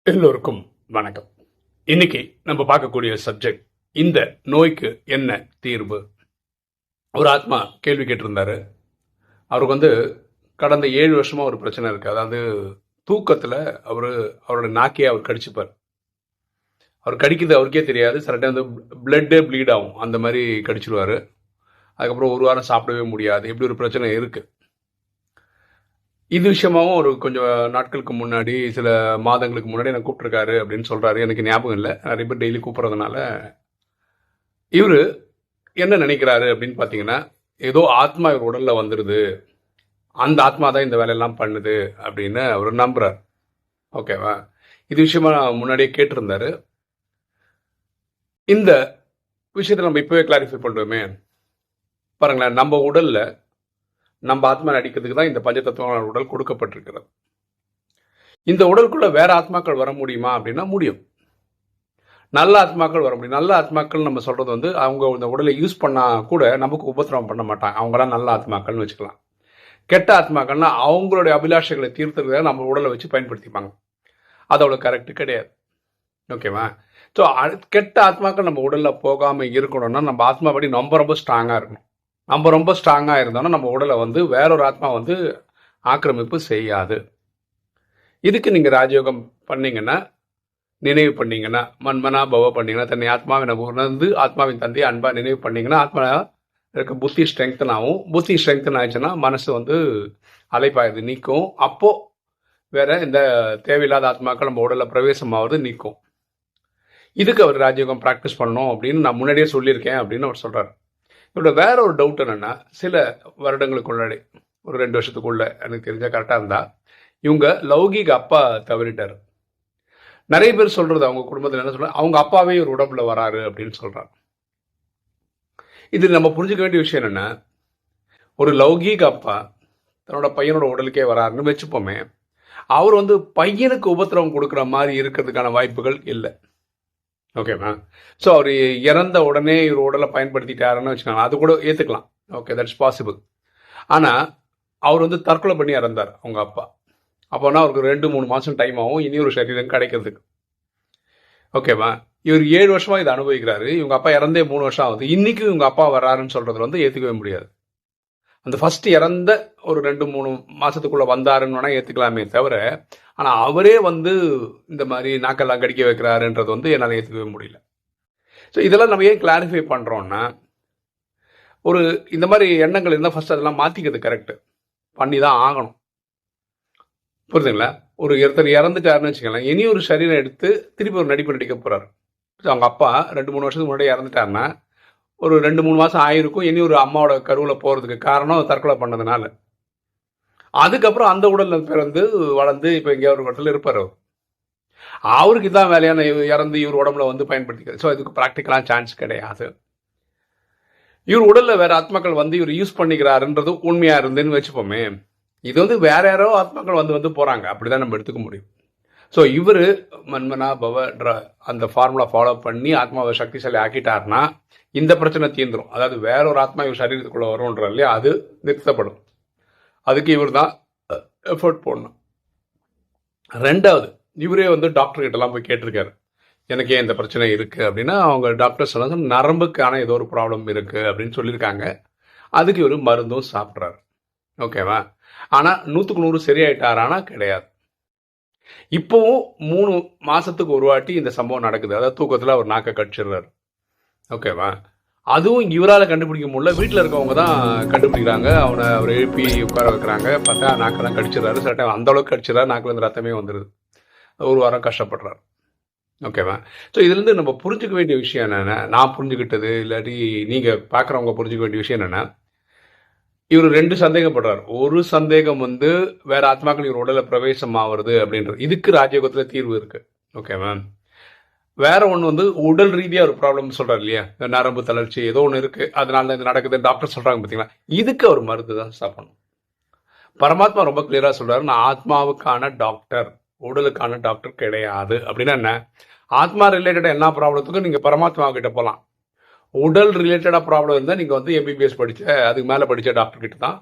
எல்லோருக்கும் வணக்கம். இன்னைக்கு நம்ம பார்க்கக்கூடிய சப்ஜெக்ட், இந்த நோய்க்கு என்ன தீர்வு. ஒரு ஆத்மா கேள்வி கேட்டிருந்தாரு. அவருக்கு கடந்த 7 வருஷமா ஒரு பிரச்சனை இருக்கு. அதாவது தூக்கத்துல அவரோட நாக்கையை அவர் கடிச்சுப்பார். அவர் கடிக்கிறது அவருக்கே தெரியாது. சில டைம் பிளட்டே ப்ளீட் ஆகும். அந்த மாதிரி கடிச்சிருவாரு. அதுக்கப்புறம் ஒரு வாரம் சாப்பிடவே முடியாது. இப்படி ஒரு பிரச்சனை இருக்கு. இது விஷயமாவும் ஒரு கொஞ்சம் நாட்களுக்கு முன்னாடி, சில மாதங்களுக்கு முன்னாடி எனக்கு கூப்பிட்டுருக்காரு அப்படின்னு சொல்றாரு. எனக்கு ஞாபகம் இல்லை. நிறைய பேர் டெய்லி கூப்பிட்றதுனால இவரு என்ன நினைக்கிறாரு அப்படின்னு பார்த்தீங்கன்னா, ஏதோ ஆத்மா இவர் உடல்ல வந்துடுது, அந்த ஆத்மா தான் இந்த வேலையெல்லாம் பண்ணுது அப்படின்னு அவர் நம்புறாரு. ஓகேவா? இது விஷயமா முன்னாடியே கேட்டிருந்தாரு. இந்த விஷயத்தை நம்ம இப்பவே கிளாரிஃபை பண்ணுவோமே. பாருங்களேன், நம்ம உடல்ல நம்ம ஆத்மா நடிக்கிறதுக்கு தான் இந்த பஞ்சதத்துவ உடல் கொடுக்கப்பட்டிருக்கிறது. இந்த உடலுக்குள்ள வேற ஆத்மாக்கள் வர முடியுமா அப்படின்னா முடியும். நல்ல ஆத்மாக்கள் வர முடியும். நல்ல ஆத்மாக்கள் நம்ம சொல்றது அவங்க இந்த உடலை யூஸ் பண்ணா கூட நமக்கு உபத்திரவம் பண்ண மாட்டாங்க. அவங்களாம் நல்ல ஆத்மாக்கள்னு வச்சுக்கலாம். கெட்ட ஆத்மாக்கள்னா அவங்களுடைய அபிலாஷைகளை தீர்த்துறதுக்காக நம்ம உடலை வச்சு பயன்படுத்திப்பாங்க. அதோட கரெக்ட் கிடையாது. ஓகேவா? ஸோ கெட்ட ஆத்மாக்கள் நம்ம உடல்ல போகாம இருக்கணும்னா நம்ம ஆத்மா படி ரொம்ப ரொம்ப ஸ்ட்ராங்கா இருக்கணும். நம்ம ரொம்ப ஸ்ட்ராங்காக இருந்தோம்னா நம்ம உடலை வேறொரு ஆத்மா ஆக்கிரமிப்பு செய்யாது. இதுக்கு நீங்கள் ராஜயோகம் பண்ணீங்கன்னா, நினைவு பண்ணீங்கன்னா, மன்மனா பவ பண்ணீங்கன்னா, தன்னை ஆத்மாவினை உணர்ந்து ஆத்மாவின் தந்தையை அன்பா நினைவு பண்ணீங்கன்னா, ஆத்மா இருக்க புத்தி ஸ்ட்ரெங்தன் ஆகும். புத்தி ஸ்ட்ரெங்தன் ஆயிடுச்சுன்னா மனசு அலைப்பாயுது நீக்கும். அப்போ வேற இந்த தேவையில்லாத ஆத்மாக்கள் நம்ம உடல்ல பிரவேசம் ஆகுது நீக்கும். இதுக்கு அவர் ராஜயோகம் ப்ராக்டிஸ் பண்ணணும் அப்படின்னு நான் முன்னாடியே சொல்லியிருக்கேன் அப்படின்னு அவர் சொல்றாரு. இதோட வேற ஒரு டவுட் என்னன்னா, சில வருடங்களுக்கு முன்னாடி, ஒரு 2 வருஷத்துக்குள்ள எனக்கு தெரிஞ்சா கரெக்டாக இருந்தா, இவங்க லௌகீக அப்பா தவறிட்டார். நிறைய பேர் சொல்றது, அவங்க குடும்பத்தில் என்ன சொல்றாங்க, அவங்க அப்பாவே ஒரு உடம்புல வராரு அப்படின்னு சொல்றாங்க. இது நம்ம புரிஞ்சுக்க வேண்டிய விஷயம் என்னன்னா, ஒரு லௌகீக அப்பா தன்னோட பையனோட உடலுக்கே வராருன்னு வச்சுப்போமே, அவர் பையனுக்கு உபத்திரவம் கொடுக்குற மாதிரி இருக்கிறதுக்கான வாய்ப்புகள் இல்லை. ஓகேவா? ஸோ அவர் இறந்த உடனே இவர் உடலை பயன்படுத்திட்டாருன்னு வச்சுக்கோங்க, அது கூட ஏற்றுக்கலாம். Okay, that's possible. ஆனால் அவர் தற்கொலை பண்ணி இறந்தார் அவங்க அப்பா. அப்போனா அவருக்கு 2-3 மாதம் டைம் ஆகும் இனி ஒரு சரீரம் கிடைக்கிறதுக்கு. ஓகேவா? இவர் 7 வருஷமா இதை அனுபவிக்கிறாரு. இவங்க அப்பா இறந்தே 3 வருஷம் ஆகுது. இன்னைக்கும் இவங்க அப்பா வர்றாருன்னு சொல்றது ஏற்றுக்கவே முடியாது. அந்த ஃபர்ஸ்ட் இறந்த ஒரு 2-3 மாசத்துக்குள்ள வந்தாருன்னு ஏற்றுக்கலாமே தவிர, ஆனால் அவரே இந்த மாதிரி நாக்கெல்லாம் கடிக்க வைக்கிறாருன்றது என்னால் ஏற்றுக்கவே முடியல. ஸோ இதெல்லாம் நம்ம ஏன் கிளாரிஃபை பண்ணுறோன்னா, இந்த மாதிரி எண்ணங்கள் இருந்தால் ஃபர்ஸ்ட் அதெல்லாம் மாற்றிக்கிறது கரெக்டு பண்ணி தான் ஆகணும். புரியுதுங்களா? ஒருத்தர் இறந்துட்டாருன்னு வச்சுக்கலாம், இனி ஒரு சரீரம் எடுத்து திருப்பி ஒரு நடிப்பு நடிக்க போகிறாரு. அவங்க அப்பா 2-3 வருஷத்துக்கு முன்னாடி இறந்துட்டாருன்னா ஒரு 2-3 மாதம் ஆயிருக்கும் இனி ஒரு அம்மாவோட கருவில் போகிறதுக்கு காரணம் தற்கொலை பண்ணதுனால. அதுக்கப்புறம் அந்த உடல்ல பிறந்து வளர்ந்து இப்போ எங்கேயா ஒரு இடத்துல இருப்பார். அவருக்கு இதான் வேலையான இறந்து இவர் உடம்புல பயன்படுத்திக்கிறது. ஸோ இதுக்கு ப்ராக்டிக்கலாக சான்ஸ் கிடையாது. இவர் உடல்ல வேற ஆத்மாக்கள் இவர் யூஸ் பண்ணிக்கிறாருன்றது உண்மையா இருந்துன்னு வச்சுப்போமே, இது வேற யாரோ ஆத்மாக்கள் போறாங்க, அப்படிதான் நம்ம எடுத்துக்க முடியும். ஸோ இவர் மன்மனா பவன்ற அந்த ஃபார்முலா ஃபாலோ பண்ணி ஆத்மாவை சக்திசாலி ஆக்கிட்டாருன்னா இந்த பிரச்சனை தீர்ந்துடும். அதாவது வேற ஒரு ஆத்மா இவர் சரீரத்துக்குள்ள வரும்ன்ற இல்லையா, அது நிறுத்தப்படும். அதுக்கு இவர் தான் எஃபர்ட் போடணும். ரெண்டாவது, இவரே டாக்டர் கிட்டலாம் போய் கேட்டிருக்காரு, எனக்கு ஏன் இந்த பிரச்சனை இருக்கு அப்படின்னா, அவங்க டாக்டர் சொன்ன நரம்புக்கான ஏதோ ஒரு ப்ராப்ளம் இருக்கு அப்படின்னு சொல்லியிருக்காங்க. அதுக்கு இவர் மருந்தும் சாப்பிட்றாரு. ஓகேவா? ஆனால் 100க்கு 100 சரியாயிட்டாரானா கிடையாது. இப்போவும் 3 மாசத்துக்கு ஒரு வாட்டி இந்த சம்பவம் நடக்குது. அதாவது தூக்கத்தில் அவர் நாக்கை கடிச்சிடுறாரு. ஓகேவா? அதுவும் இவரால் கண்டுபிடிக்க முடியல, வீட்டில் இருக்கவங்க தான் கண்டுபிடிக்கிறாங்க. அவர் எழுப்பி உட்கார வைக்கிறாங்க. பார்த்தா நாக்கெல்லாம் கடிச்சிடறாரு. சில டைம் அந்த அளவுக்கு கடிச்சிடறாரு, நாக்கில் ரத்தமே வந்துடுது. ஒரு வாரம் கஷ்டப்படுறாரு. ஓகேவா? ஸோ இதுலேருந்து நம்ம புரிஞ்சுக்க வேண்டிய விஷயம் என்னென்னா, நான் புரிஞ்சுக்கிட்டது இல்லாட்டி நீங்கள் பார்க்குறவங்க புரிஞ்சுக்க வேண்டிய விஷயம் என்னென்னா, இவர் 2 சந்தேகப்படுறாரு. ஒரு சந்தேகம் வேற ஆத்மாக்கள் இவர் உடல பிரவேசம் ஆகுறது அப்படின்றது. இதுக்கு ராஜயோகத்தில் தீர்வு இருக்கு. ஓகேவா? வேற ஒன்று உடல் ரீதியாக ஒரு ப்ராப்ளம் சொல்றாரு இல்லையா, நரம்பு தளர்ச்சி ஏதோ ஒன்று இருக்கு, அதனால இது நடக்குது டாக்டர் சொல்றாங்க பார்த்தீங்களா, இதுக்கு அவர் மருந்து தான் சாப்பிடணும். பரமாத்மா ரொம்ப கிளியரா சொல்றாரு, நான் ஆத்மாவுக்கான டாக்டர், உடலுக்கான டாக்டர் கிடையாது. அப்படின்னா என்ன, ஆத்மா ரிலேட்டட் எல்லா ப்ராப்ளத்துக்கும் நீங்க பரமாத்மா கிட்ட போகலாம். உடல் ரிலேட்டடா ப்ராப்ளம் இருந்தால் நீங்கள் எம்பிபிஎஸ் படித்த அதுக்கு மேலே படித்த டாக்டர் கிட்ட தான்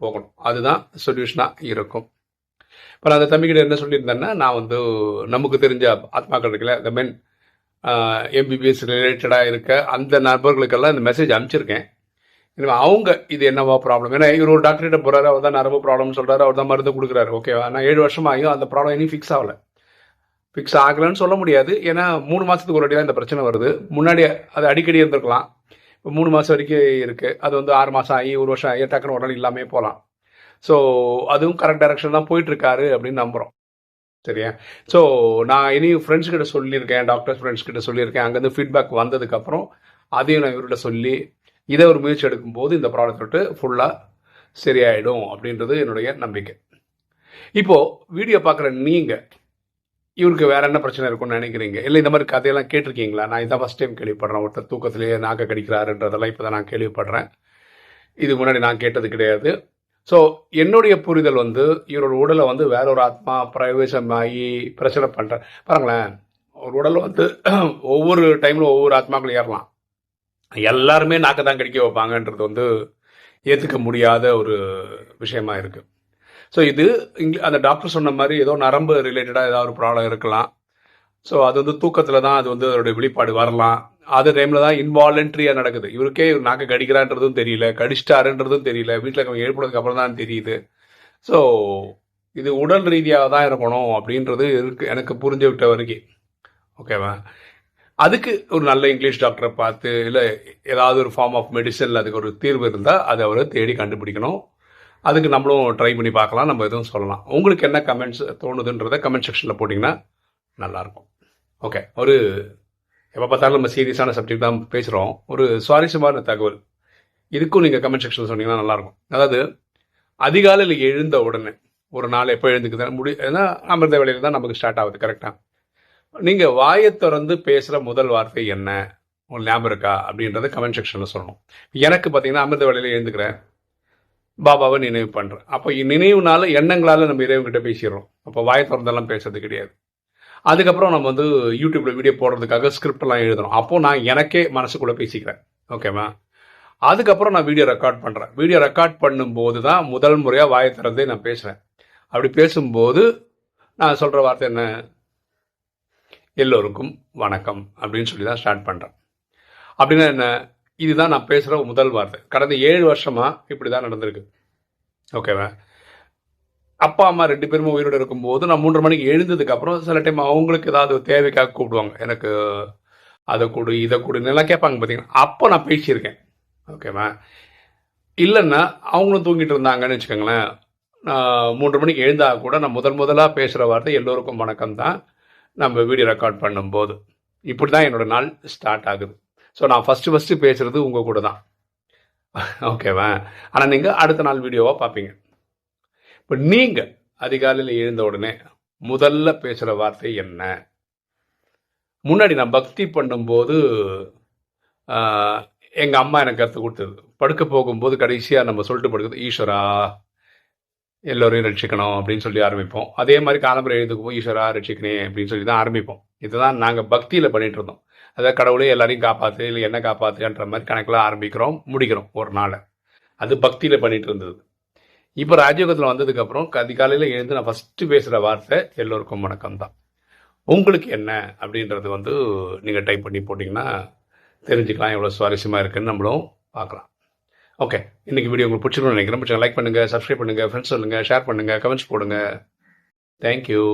போகணும். அதுதான் சொல்யூஷனாக இருக்கும். இப்போ நான் அந்த தம்பிக்கிட்ட என்ன சொல்லியிருந்தேன்னா, நான் வந்து நமக்கு தெரிஞ்ச ஆத்மாக்கள் இருக்குல்ல, இந்த மென் எம்பிபிஎஸ் ரிலேட்டடாக இருக்க அந்த நபர்களுக்கெல்லாம் இந்த மெசேஜ் அனுப்பிச்சிருக்கேன். இனிமே அவங்க இது என்னவா ப்ராப்ளம், ஏன்னா இவர் ஒரு டாக்டர்கிட்ட போகிறாரு, அவர் தான் நரம்பு ப்ராப்ளம் சொல்கிறாரு, அவர் தான் மருந்து கொடுக்குறாரு. ஓகேவா, நான் 7 வருஷம் ஆகியும் அந்த ப்ராப்ளம் இனி ஃபிக்ஸ் ஆகலை. ஃபிக்ஸ் ஆகலைன்னு சொல்ல முடியாது, ஏன்னா 3 மாதத்துக்கு ஒரு வாட்டி தான் இந்த பிரச்சனை வருது. முன்னாடி அது அடிக்கடி இருந்திருக்கலாம். இப்போ 3 மாதம் வரைக்கும் இருக்குது. அது வந்து 6 மாதம் ஆகி 1 வருஷம் ஆகி டக்குன்னு ஒரு நாள் இல்லாமே போகலாம். ஸோ அதுவும் கரெக்ட் டைரக்ஷன் தான் போயிட்டுருக்காரு அப்படின்னு நம்புகிறோம். சரியா? ஸோ நான் இனி ஃப்ரெண்ட்ஸ் கிட்ட சொல்லியிருக்கேன், டாக்டர்ஸ் ஃப்ரெண்ட்ஸ் கிட்ட சொல்லியிருக்கேன். அங்கேருந்து ஃபீட்பேக் வந்ததுக்கப்புறம் அதையும் நான் இவர்கிட்ட சொல்லி இதை ஒரு முயற்சி எடுக்கும்போது இந்த ப்ராடக்ட் விட்டு ஃபுல்லாக சரியாயிடும் அப்படின்றது என்னுடைய நம்பிக்கை. இப்போது வீடியோ பார்க்குற நீங்கள் இவருக்கு வேற என்ன பிரச்சனை இருக்கும்னு நினைக்கிறீங்க? இல்லை இந்த மாதிரி கதையெல்லாம் கேட்டிருக்கீங்களா? நான் இதான் ஃபஸ்ட் டைம் கேள்விப்படுறேன். ஒருத்தர் தூக்கத்திலேயே நாக்க கடிக்கிறாருன்றதெல்லாம் இப்போ தான் நான் கேள்விப்படுறேன். இது முன்னாடி நான் கேட்டது கிடையாது. ஸோ என்னுடைய புரிதல் வந்து இவரோட உடலை வந்து வேற ஒரு ஆத்மா பிரவேசமாகி பிரச்சனை பண்ணுறேன். பாருங்களேன், ஒரு உடலை வந்து ஒவ்வொரு டைமில் ஒவ்வொரு ஆத்மாக்கள் ஏறலாம். எல்லாருமே நாக்க தான் கடிக்க வைப்பாங்கன்றது வந்து ஏற்றுக்க முடியாத ஒரு விஷயமா இருக்குது. ஸோ இது அந்த டாக்டர் சொன்ன மாதிரி ஏதோ நரம்பு ரிலேட்டடாக ஏதாவது ஒரு ப்ராப்ளம் இருக்கலாம். ஸோ அது வந்து தூக்கத்தில் தான் அது வந்து அதோடைய வெளிப்பாடு வரலாம். அது டைமில் தான் இன்வாலண்ட்ரியாக நடக்குது. இவருக்கே நாக்க கடிக்கிறான்றதும் தெரியல, கடிச்சிட்டாருன்றதும் தெரியல, வீட்டில் இருக்கவங்க எழுப்புனதுக்கு அப்புறம் தான் தெரியுது. ஸோ இது உடல் ரீதியாக தான் இருக்கணும் அப்படின்றது இருக்குது எனக்கு புரிஞ்சு விட்ட வரைக்கும். ஓகேவா? அதுக்கு ஒரு நல்ல இங்கிலீஷ் டாக்டரை பார்த்து இல்லை ஏதாவது ஒரு ஃபார்ம் ஆஃப் மெடிசனில் அதுக்கு ஒரு தீர்வு இருந்தால் அதை அவரை தேடி கண்டுபிடிக்கணும். அதுக்கு நம்மளும் ட்ரை பண்ணி பார்க்கலாம், நம்ம எதுவும் சொல்லலாம். உங்களுக்கு என்ன கமெண்ட்ஸ் தோணுதுன்றதை கமெண்ட் செக்ஷனில் போட்டிங்கன்னா நல்லாயிருக்கும். ஓகே, ஒரு எப்போ பார்த்தாலும் நம்ம சீரியஸான சப்ஜெக்ட் தான் பேசுகிறோம். ஒரு சுவாரஸ்யமான தகவல் இதுக்கும் நீங்கள் கமெண்ட் செக்ஷனில் சொன்னீங்கன்னா நல்லாயிருக்கும். அதாவது அதிகாலையில் எழுந்த உடனே ஒரு நாள் எப்போ எழுந்துக்குது ஏன்னா அமிர்த வேலையில் தான் நமக்கு ஸ்டார்ட் ஆகுது. கரெக்டாக நீங்கள் வாயை திறந்து பேசுகிற முதல் வார்த்தை என்ன, உங்களுக்கு ஞாபகம் இருக்கா அப்படின்றத கமெண்ட் செக்ஷனில் சொல்லணும். எனக்கு பார்த்தீங்கன்னா அமிர்த வேலையில் எழுந்துக்கிறேன், பாபாவை நினைவு பண்ணுறேன். அப்போ நினைவுனால எண்ணங்களால் நம்ம இறைவன்கிட்ட பேசிடுறோம். அப்போ வாயை திறந்தெல்லாம் பேசுறது கிடையாது. அதுக்கப்புறம் நம்ம வந்து யூடியூப்பில் வீடியோ போடுறதுக்காக ஸ்கிரிப்டெல்லாம் எழுதுறோம். அப்போது நான் எனக்கே மனசுக்குள்ளே பேசிக்கிறேன். ஓகேவா? அதுக்கப்புறம் நான் வீடியோ ரெக்கார்ட் பண்ணுறேன். வீடியோ ரெக்கார்ட் பண்ணும்போது தான் முதல் முறையாக வாயை திறந்தே நான் பேசுகிறேன். அப்படி பேசும்போது நான் சொல்கிற வார்த்தை என்ன, எல்லோருக்கும் வணக்கம் அப்படின்னு சொல்லி தான் ஸ்டார்ட் பண்ணுறேன். அப்படின்னா என்ன, இதுதான் நான் பேசுகிற முதல் வார்த்தை. கடந்த 7 வருஷமாக இப்படி தான் நடந்திருக்கு. ஓகேவா? அப்பா அம்மா 2 பேருமே உயிரோடு இருக்கும்போது நான் 3:30 மணிக்கு எழுந்ததுக்கப்புறம் சில டைம் அவங்களுக்கு ஏதாவது தேவைக்காக கூப்பிடுவாங்க. எனக்கு அதை கொடு இதை கொடுன்னு எல்லாம் கேட்பாங்க பார்த்தீங்கன்னா, அப்போ நான் பேசியிருக்கேன். ஓகேவா? இல்லைன்னா அவங்களும் தூங்கிட்டு இருந்தாங்கன்னு வச்சுக்கோங்களேன், 3:30 மணிக்கு எழுந்தால் கூட நான் முதலாக பேசுகிற வார்த்தை எல்லோருக்கும் வணக்கம் தான் நம்ம வீடியோ ரெக்கார்ட் பண்ணும்போது. இப்படி தான் என்னோடய நாள் ஸ்டார்ட் ஆகுது. ஸோ நான் ஃபஸ்ட்டு பேசுகிறது உங்கள் கூட தான். ஓகேவா? ஆனால் நீங்கள் அடுத்த நாள் வீடியோவாக பார்ப்பீங்க. இப்போ நீங்கள் அதிகாலையில் எழுந்த உடனே முதல்ல பேசுகிற வார்த்தை என்ன? முன்னாடி நான் பக்தி பண்ணும்போது எங்கள் அம்மா எனக்கு கற்றுக் கொடுத்தது. படுக்க போகும்போது கடைசியாக நம்ம சொல்லிட்டு படுக்கிறது, ஈஸ்வரா எல்லோரையும் ரட்சிக்கணும் அப்படின்னு சொல்லி ஆரம்பிப்போம். அதே மாதிரி காலம்பரை எழுதுக்கும் ஈஸ்வரா ரட்சிக்கணே அப்படின்னு சொல்லி தான் ஆரம்பிப்போம். இதுதான் நாங்கள் பக்தியில் பண்ணிகிட்டு இருந்தோம். அதாவது கடவுளே எல்லாரையும் காப்பாற்று, இல்லை என்ன காப்பாற்றுன்ற மாதிரி கணக்கில் ஆரம்பிக்கிறோம், முடிக்கிறோம் ஒரு நாளை. அது பக்தியில் பண்ணிகிட்டு இருந்தது. இப்போ ராஜயோகத்தில் வந்ததுக்கப்புறம் அதிகாலையில் எழுந்து நான் ஃபஸ்ட்டு பேசுகிற வார்த்தை எல்லோருக்கும் வணக்கம் தான். உங்களுக்கு என்ன அப்படின்றது வந்து நீங்கள் டைப் பண்ணி போட்டிங்கன்னா தெரிஞ்சுக்கலாம் எவ்வளோ சுவாரஸ்யமாக இருக்குன்னு நம்மளும் பார்க்கலாம். ஓகே, இன்றைக்கி வீடியோ உங்களுக்கு பிடிச்சிருன்னு நினைக்கிறேன். பிடிச்சா லைக் பண்ணுங்கள், சப்ஸ்கிரைப் பண்ணுங்கள், ஃப்ரெண்ட்ஸ் சொல்லுங்கள், ஷேர் பண்ணுங்கள், கமெண்ட்ஸ் போடுங்க. தேங்க்யூ.